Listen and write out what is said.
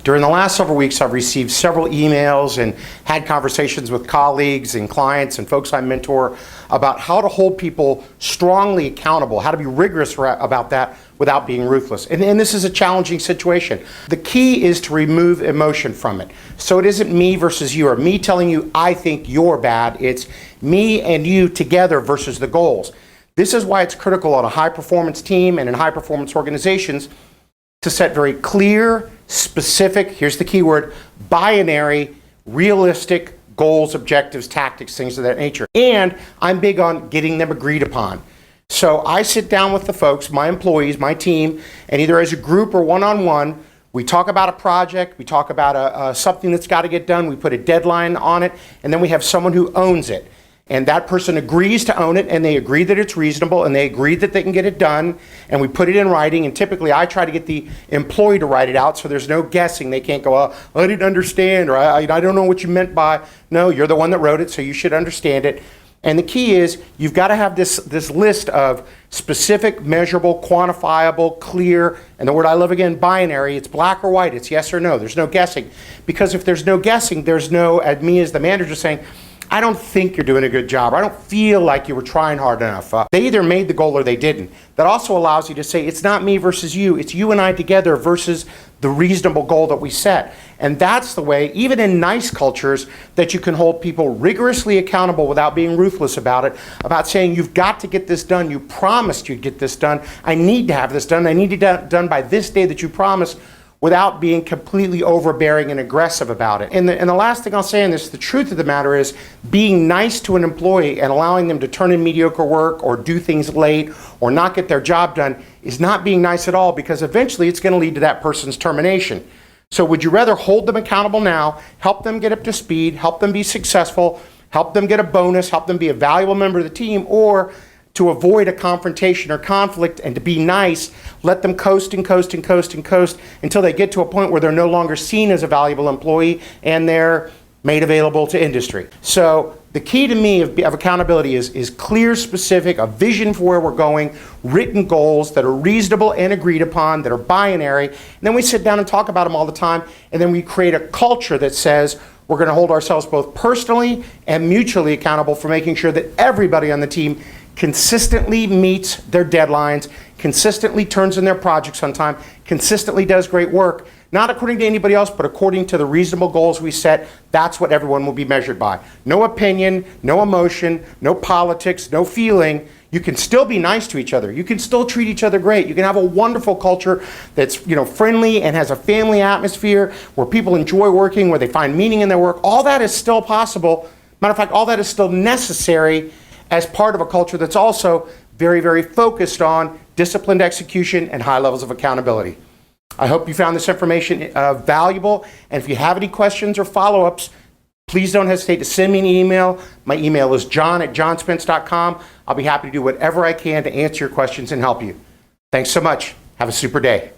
During the last several weeks, I've received several emails and had conversations with colleagues and clients and folks I mentor about how to hold people strongly accountable, how to be rigorous about that without being ruthless. And this is a challenging situation. The key is to remove emotion from it. So it isn't me versus you, or me telling you I think you're bad. It's me and you together versus the goals. This is why it's critical on a high-performance team and in high-performance organizations to set very clear, specific, here's the key word, binary, realistic goals, objectives, tactics, things of that nature. And I'm big on getting them agreed upon. So I sit down with the folks, my employees, my team, and either as a group or one-on-one, we talk about a project, we talk about something that's got to get done, we put a deadline on it, and then we have someone who owns it. And that person agrees to own it, and they agree that it's reasonable, and they agree that they can get it done, and we put it in writing, and typically I try to get the employee to write it out so there's no guessing. They can't go, oh, I didn't understand, or I don't know what you meant by. No, you're the one that wrote it, so you should understand it. And the key is you've got to have this list of specific, measurable, quantifiable, clear, and the word I love again, binary. It's black or white. It's yes or no. There's no guessing. Because if there's no guessing, there's no, at me as the manager saying, I don't think you're doing a good job. I don't feel like you were trying hard enough. They either made the goal or they didn't. That also allows you to say, it's not me versus you. It's you and I together versus the reasonable goal that we set. And that's the way, even in nice cultures, that you can hold people rigorously accountable without being ruthless about it, about saying, you've got to get this done. You promised you'd get this done. I need to have this done. I need it done by this day that you promised, without being completely overbearing and aggressive about it. And the last thing I'll say in this, the truth of the matter is being nice to an employee and allowing them to turn in mediocre work or do things late or not get their job done is not being nice at all, because eventually it's going to lead to that person's termination. So would you rather hold them accountable now, help them get up to speed, help them be successful, help them get a bonus, help them be a valuable member of the team, or to avoid a confrontation or conflict and to be nice, let them coast and coast and coast and coast until they get to a point where they're no longer seen as a valuable employee and they're made available to industry. So the key to me of accountability is clear, specific, a vision for where we're going, written goals that are reasonable and agreed upon, that are binary, and then we sit down and talk about them all the time, and then we create a culture that says we're going to hold ourselves both personally and mutually accountable for making sure that everybody on the team consistently meets their deadlines, consistently turns in their projects on time, consistently does great work, not according to anybody else, but according to the reasonable goals we set. That's what everyone will be measured by. No opinion, no emotion, no politics, no feeling. You can still be nice to each other. You can still treat each other great. You can have a wonderful culture that's friendly and has a family atmosphere where people enjoy working, where they find meaning in their work. All that is still possible. Matter of fact, all that is still necessary as part of a culture that's also very, very focused on disciplined execution and high levels of accountability. I hope you found this information valuable, and if you have any questions or follow-ups, please don't hesitate to send me an email. My email is john@johnspence.com. I'll be happy to do whatever I can to answer your questions and help you. Thanks so much. Have a super day.